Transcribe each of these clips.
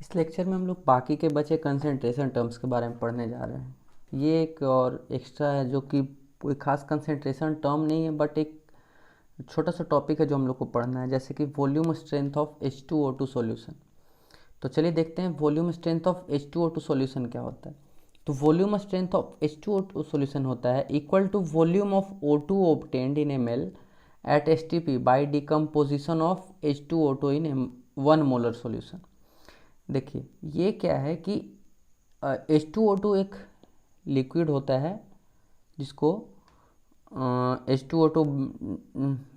इस लेक्चर में हम लोग बाकी के बचे कंसंट्रेशन टर्म्स के बारे में पढ़ने जा रहे हैं। ये एक और एक्स्ट्रा है जो कि कोई खास कंसंट्रेशन टर्म नहीं है, बट एक छोटा सा टॉपिक है जो हम लोग को पढ़ना है, जैसे कि volume strength of H2O2 solution. तो चलिए देखते हैं volume strength of H2O2 solution क्या होता है। तो volume strength of H2O2 solution होता है equal to volume of O2 obtained in ml at STP by decomposition of H2O2 in 1 molar solution. देखिए ये क्या है कि H2O2 एक लिक्विड होता है जिसको H2O2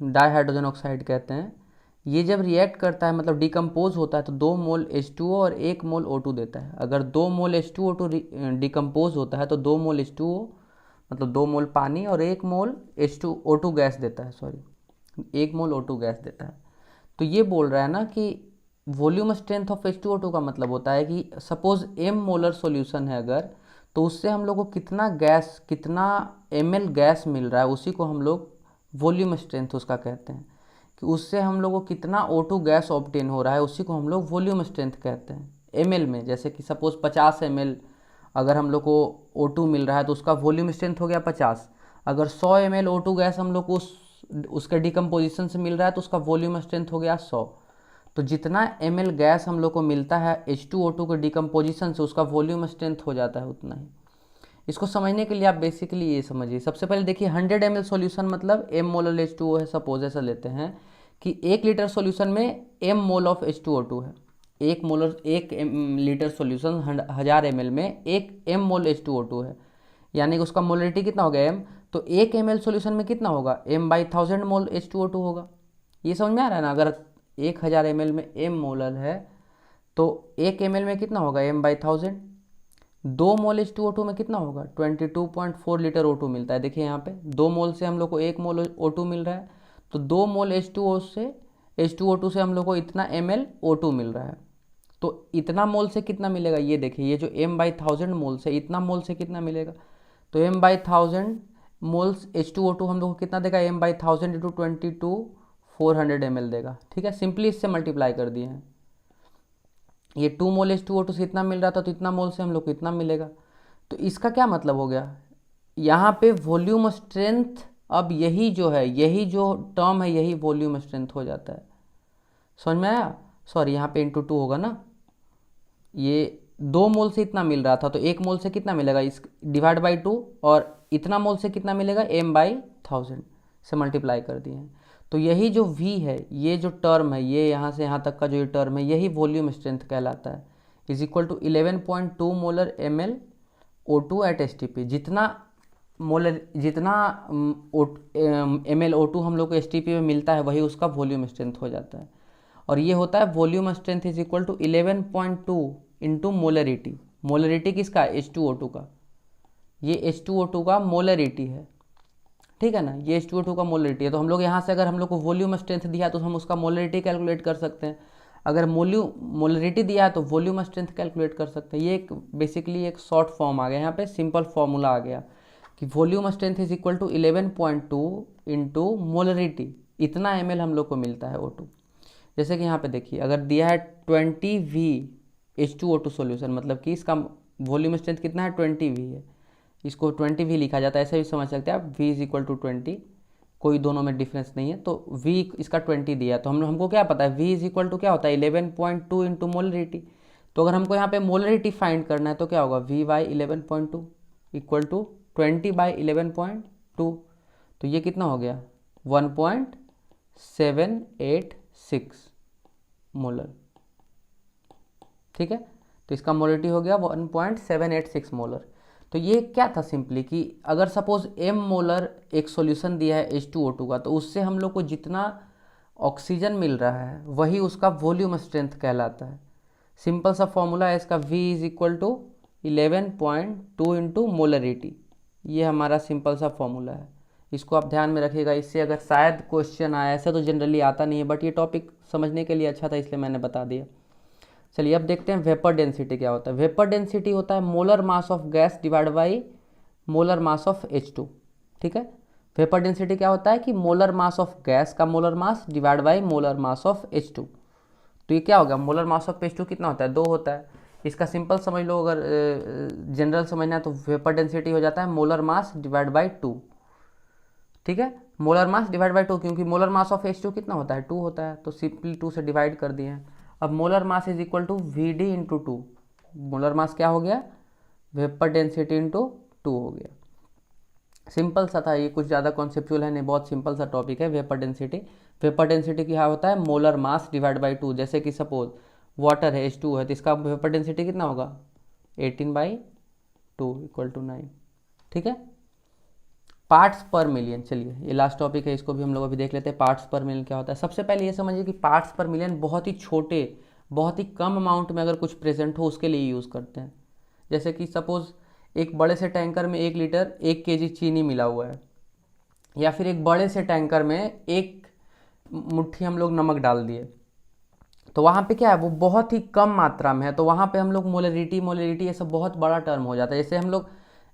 डाईहाइड्रोजन ऑक्साइड कहते हैं। ये जब रिएक्ट करता है मतलब डिकम्पोज होता है तो 2 मोल H2O और 1 मोल O2 देता है। अगर 2 मोल H2O2 डिकम्पोज होता है तो 2 मोल H2O मतलब 2 मोल पानी और 1 मोल H2O2 गैस देता है, 1 मोल O2 गैस देता है। तो ये बोल रहा है ना कि वॉल्यूम स्ट्रेंथ ऑफ H2O2 का मतलब होता है कि सपोज m मोलर सॉल्यूशन है अगर, तो उससे हम लोग को कितना गैस, कितना ml गैस मिल रहा है, उसी को हम लोग वॉल्यूम स्ट्रेंथ उसका कहते हैं। कि उससे हम लोग को कितना O2 गैस ऑब्टेन हो रहा है, उसी को हम लोग वॉल्यूम स्ट्रेंथ कहते हैं ml में। जैसे कि सपोज 50 ml अगर हम लोग को O2 मिल रहा है तो उसका वॉल्यूम स्ट्रेंथ हो गया 50। अगर 100 ml O2 गैस हम लोग को उसके डिकम्पोजिशन से मिल रहा है तो उसका वॉल्यूम स्ट्रेंथ हो गया 100। तो जितना ml गैस हम लोग को मिलता है H2O2 के डिकम्पोजिशन से, उसका वॉल्यूम स्ट्रेंथ हो जाता है उतना ही। इसको समझने के लिए आप बेसिकली ये समझिए। सबसे पहले देखिए 100 ml सॉल्यूशन मतलब m मोलर H2O है। सपोज ऐसा लेते हैं कि 1 लीटर सॉल्यूशन में m मोल ऑफ H2O2 है। 1 लीटर सॉल्यूशन 1000 ml में 1 m मोल H2O2 है, यानी कि उसका मोलरिटी कितना हो गया m। तो 1 ml सॉल्यूशन में कितना होगा, m/1000 मोल H2O2 होगा। ये समझ में आ रहा है ना। अगर 1000 ml में m मोलर है तो 1 ml में कितना होगा, m/1000। 2 मोल H2O2 में कितना होगा, 22.4 लीटर O2 मिलता है। देखिए यहाँ पे 2 मोल से हम लोग को 1 मोल O2 मिल रहा है, तो 2 मोल H2O2 से हम लोग को इतना ml O2 मिल रहा है। तो इतना मोल से कितना मिलेगा, ये देखिए ये जो m/1000 मोल से, इतना मोल से कितना मिलेगा, तो m/1000 मोल्स H2O2 हम लोग को कितना देगा, m/1000 इंटू 400 ml देगा। ठीक है, सिंपली इससे मल्टीप्लाई कर दिए हैं। ये 2 मोल H2O2 से इतना मिल रहा था तो इतना मोल से हम लोग को इतना मिलेगा। तो इसका क्या मतलब हो गया, यहाँ पे वॉल्यूम स्ट्रेंथ, अब यही जो है, यही जो टर्म है, यही वॉल्यूम स्ट्रेंथ हो जाता है। समझ में आया। सॉरी, यहाँ पे इंटू 2 होगा ना। ये 2 मोल से इतना मिल रहा था तो 1 मोल से कितना मिलेगा, इस डिवाइड बाई 2, और इतना मोल से कितना मिलेगा, m/1000 से मल्टीप्लाई कर दिए हैं। तो यही जो v है, ये जो टर्म है, ये यहाँ से यहाँ तक का जो ये टर्म है, यही वॉल्यूम स्ट्रेंथ कहलाता है। Is equal to 11.2 molar ml O2 at STP। जितना ml O2 हम लोग को STP में मिलता है, वही उसका वॉल्यूम स्ट्रेंथ हो जाता है। और ये होता है volume strength is equal to 11.2 into molarity. Molarity किसका, H2O2 का। ये H2O2 का मोलरिटी है, ठीक है ना। ये H2O2 का मोलरिटी है। तो हम लोग यहाँ से अगर हम लोग को वॉल्यूम स्ट्रेंथ दिया तो हम उसका मोलरिटी कैलकुलेट कर सकते हैं। अगर मोलरिटी दिया है तो वॉल्यूम स्ट्रेंथ कैलकुलेट कर सकते हैं। ये एक बेसिकली एक शॉर्ट फॉर्म आ गया, यहाँ पे सिंपल फॉर्मूला आ गया कि volume strength is equal to 11.2 into molarity. इतना ml हम लोग को मिलता है O2। जैसे कि यहाँ पे देखिए अगर दिया है 20V H2O2 सॉल्यूशन, मतलब कि इसका वॉल्यूम स्ट्रेंथ कितना है, 20V है। इसको 20V लिखा जाता है, ऐसे भी समझ सकते हैं आप, V इज इक्वल टू 20, कोई दोनों में डिफरेंस नहीं है। तो V इसका 20 दिया, तो हमको क्या पता है, V इज इक्वल टू क्या होता है, 11.2 इंटू मोलरिटी। तो अगर हमको यहाँ पे मोलरिटी फाइंड करना है तो क्या होगा, V/11.2 इक्वल टू 20/11.2। तो ये कितना हो गया, 1.786 मोलर। ठीक है, तो इसका मोलरिटी हो गया 1.786 मोलर। तो ये क्या था सिंपली कि अगर सपोज m मोलर एक सॉल्यूशन दिया है H2O2 का, तो उससे हम लोग को जितना ऑक्सीजन मिल रहा है वही उसका वॉल्यूम स्ट्रेंथ कहलाता है। सिंपल सा फॉर्मूला है इसका, V is equal to 11.2 into molarity. ये हमारा सिंपल सा फॉर्मूला है, इसको आप ध्यान में रखिएगा। इससे अगर शायद क्वेश्चन आया, ऐसा तो जनरली आता नहीं है, बट ये टॉपिक समझने के लिए अच्छा था इसलिए मैंने बता दिया। चलिए अब देखते हैं वेपर डेंसिटी क्या होता है। वेपर डेंसिटी होता है molar mass of gas divide by molar mass of H2। ठीक है, वेपर डेंसिटी क्या होता है कि मोलर मास ऑफ गैस का molar mass divide by molar mass of H2। तो ये क्या हो गया, मोलर मास ऑफ H2 कितना होता है, 2 होता है। इसका सिंपल समझ लो, अगर जनरल समझना है तो वेपर डेंसिटी हो जाता है मोलर मास डिवाइड बाई 2। ठीक है, मोलर मास डिवाइड बाई 2, क्योंकि मोलर मास ऑफ H2 कितना होता है, 2 होता है, तो सिंपली 2 से डिवाइड कर दिए हैं। अब molar mass is equal to V D into 2। Molar mass क्या हो गया, वेपर डेंसिटी इंटू 2 हो गया। सिंपल सा था ये, कुछ ज़्यादा कॉन्सेप्चुअल है नहीं, बहुत सिंपल सा टॉपिक है वेपर डेंसिटी। वेपर डेंसिटी क्या होता है, मोलर मास डिवाइड बाई 2। जैसे कि सपोज वाटर है H2 है, तो इसका वेपर डेंसिटी कितना होगा, 18/2 इक्वल टू 9। ठीक है, पार्ट्स पर मिलियन। चलिए ये लास्ट टॉपिक है, इसको भी हम लोग अभी देख लेते हैं, पार्ट्स पर मिलियन क्या होता है। सबसे पहले ये समझिए कि पार्ट्स पर मिलियन बहुत ही छोटे, बहुत ही कम अमाउंट में अगर कुछ प्रेजेंट हो उसके लिए यूज़ करते हैं। जैसे कि सपोज एक बड़े से टैंकर में 1 लीटर 1 kg चीनी मिला हुआ है, या फिर एक बड़े से टैंकर में 1 मुट्ठी हम लोग नमक डाल दिए, तो वहाँ पे क्या है, वो बहुत ही कम मात्रा में है, तो वहाँ पे हम लोग मोलरिटी मोलरिटी ये सब बहुत बड़ा टर्म हो जाता है। जैसे हम लोग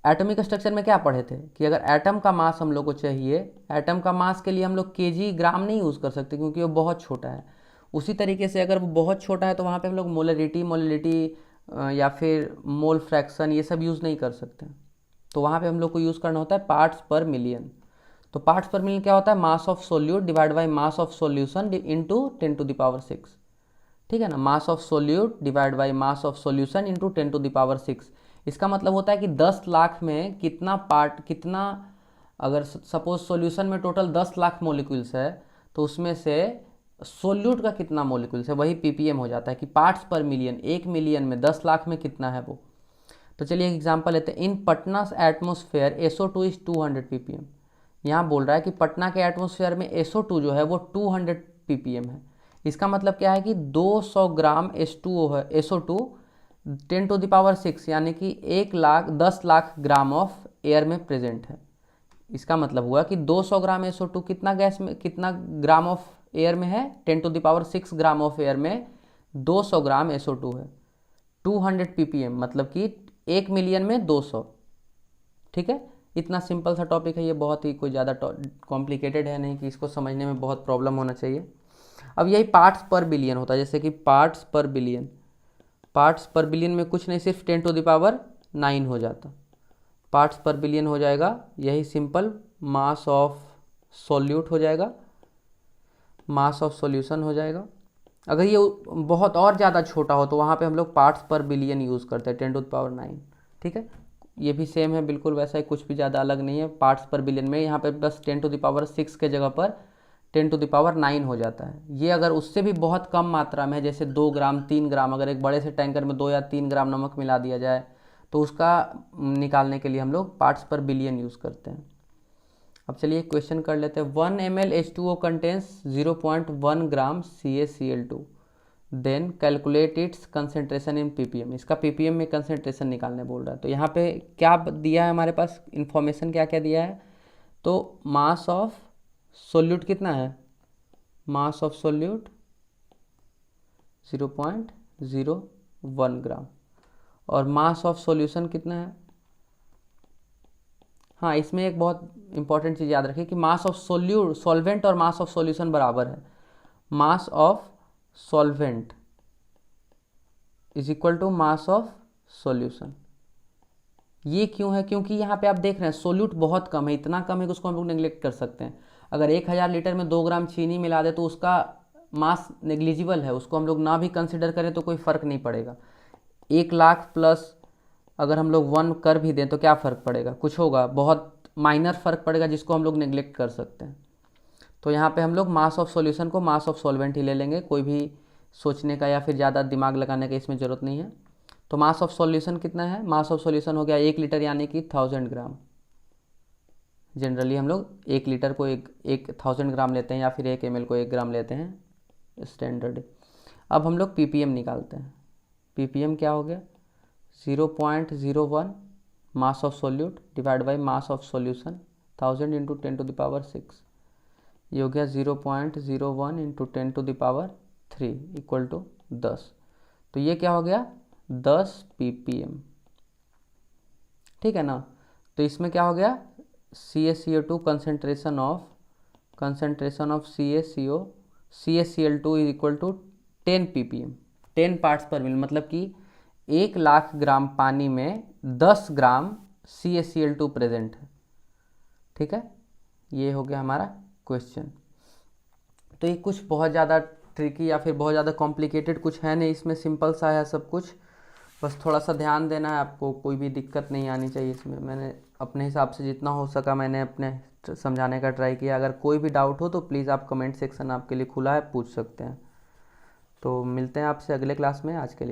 एटॉमिक स्ट्रक्चर में क्या पढ़े थे कि अगर एटम का मास हम लोग को चाहिए, एटम का मास के लिए हम लोग केजी ग्राम नहीं यूज़ कर सकते क्योंकि वो बहुत छोटा है। उसी तरीके से अगर वो बहुत छोटा है तो वहाँ पे हम लोग मोलरिटी मोलरिटी या फिर मोल फ्रैक्शन ये सब यूज़ नहीं कर सकते। तो वहाँ पे हम लोग को यूज़ करना होता है पार्ट्स पर मिलियन। तो पार्ट्स पर मिलियन क्या होता है, mass of solute divide by mass of solution into 10⁶। ठीक है ना, mass of solute divide by mass of solution into 10⁶। इसका मतलब होता है कि 10 लाख में कितना पार्ट, कितना, अगर सपोज सॉल्यूशन में टोटल 10 लाख मॉलिक्यूल्स है तो उसमें से सोल्यूट का कितना मॉलिक्यूल्स है, वही ppm हो जाता है कि पार्ट्स पर मिलियन, 1 मिलियन में 10 लाख में कितना है वो। तो चलिए एक एग्जांपल लेते हैं, इन Patna's atmosphere SO2 is 200 ppm। यहाँ बोल रहा है कि पटना के एटमोसफेयर में SO2 जो है वो 200 ppm है। इसका मतलब क्या है कि 200 ग्राम H2O है, SO2 10⁶, यानी कि 10 लाख ग्राम ऑफ एयर में प्रेजेंट है। इसका मतलब हुआ कि 200 ग्राम SO2 कितना गैस में, कितना ग्राम ऑफ एयर में है, 10⁶ ग्राम ऑफ एयर में 200 ग्राम SO2 है। 200 ppm मतलब कि 1 मिलियन में 200। ठीक है, इतना सिंपल सा टॉपिक है ये, बहुत ही कोई ज़्यादा कॉम्प्लिकेटेड है नहीं कि इसको समझने में बहुत प्रॉब्लम होना चाहिए। अब यही पार्ट्स पर बिलियन होता है, जैसे कि पार्ट्स पर बिलियन, पार्ट्स पर बिलियन में कुछ नहीं, सिर्फ 10⁹ हो जाता। पार्ट्स पर बिलियन हो जाएगा, यही सिंपल मास ऑफ सॉल्यूट हो जाएगा, मास ऑफ सॉल्यूशन हो जाएगा। अगर ये बहुत और ज़्यादा छोटा हो तो वहाँ पे हम लोग पार्ट्स पर बिलियन यूज़ करते हैं, 10⁹। ठीक है, ये भी सेम है बिल्कुल वैसा ही, कुछ भी ज़्यादा अलग नहीं है। पार्ट्स पर बिलियन में यहाँ पे बस 10⁶ के जगह पर 10⁹ हो जाता है। ये अगर उससे भी बहुत कम मात्रा में है, जैसे 2 ग्राम 3 ग्राम, अगर एक बड़े से टैंकर में 2 या 3 ग्राम नमक मिला दिया जाए तो उसका निकालने के लिए हम लोग पार्ट्स पर बिलियन यूज़ करते हैं। अब चलिए क्वेश्चन कर लेते हैं। 1 ml H2O contains 0.1 gram CaCl2, then calculate its concentration in ppm। इसका ppm में कंसेंट्रेशन निकालने बोल रहा है। तो यहाँ पे क्या दिया है हमारे पास, इन्फॉर्मेशन क्या क्या दिया है, तो मास ऑफ सोल्यूट कितना है, मास ऑफ सोल्यूट 0.01 ग्राम, और मास ऑफ सॉल्यूशन कितना है। हाँ, इसमें एक बहुत इंपॉर्टेंट चीज़ याद रखिए कि मास ऑफ सॉल्वेंट और मास ऑफ सॉल्यूशन बराबर है। Mass of solvent is equal to mass of solution. ये क्यों है, क्योंकि यहाँ पे आप देख रहे हैं सोल्यूट बहुत कम है, इतना कम है कि उसको हम लोग नेग्लेक्ट कर सकते हैं। अगर 1000 लीटर में 2 ग्राम चीनी मिला दे तो उसका मास नेग्लिजिबल है, उसको हम लोग ना भी कंसिडर करें तो कोई फ़र्क नहीं पड़ेगा। 1 लाख प्लस अगर हम लोग 1 कर भी दें तो क्या फ़र्क पड़ेगा, कुछ होगा, बहुत माइनर फ़र्क पड़ेगा जिसको हम लोग नेग्लेक्ट कर सकते हैं। तो यहाँ पे हम लोग मास ऑफ सॉल्यूशन को मास ऑफ सॉल्वेंट ही ले लेंगे, कोई भी सोचने का या फिर ज़्यादा दिमाग लगाने का इसमें ज़रूरत नहीं है। तो मास ऑफ सॉल्यूशन कितना है, मास ऑफ सॉल्यूशन हो गया 1 लीटर यानी कि 1000 ग्राम। जनरली हम लोग 1 लीटर को एक 1000 ग्राम लेते हैं या फिर 1 ml को 1 ग्राम लेते हैं स्टैंडर्ड। अब हम लोग ppm निकालते हैं। ppm क्या हो गया, 0.01 mass of solute divide by mass of solution 1000 into 10⁶। ये हो गया 0.01 इंटू 10⁻³ इक्वल टू 10। तो ये क्या हो गया 10 ppm। ठीक है ना, तो इसमें क्या हो गया CaCO2 concentration of CaCO CaCl2 is equal to 10 ppm, 10 parts per mil, मतलब कि 1,00,000 ग्राम पानी में 10 ग्राम CaCl2 प्रेजेंट है। ठीक है, ये हो गया हमारा क्वेश्चन। तो ये कुछ बहुत ज़्यादा ट्रिकी या फिर बहुत ज़्यादा कॉम्प्लिकेटेड कुछ है नहीं, इसमें सिंपल सा है सब कुछ, बस थोड़ा सा ध्यान देना है आपको, कोई भी दिक्कत नहीं आनी चाहिए इसमें। मैंने अपने हिसाब से जितना हो सका मैंने अपने समझाने का ट्राई किया। अगर कोई भी डाउट हो तो प्लीज़ आप कमेंट सेक्शन आपके लिए खुला है, पूछ सकते हैं। तो मिलते हैं आपसे अगले क्लास में, आज के लिए।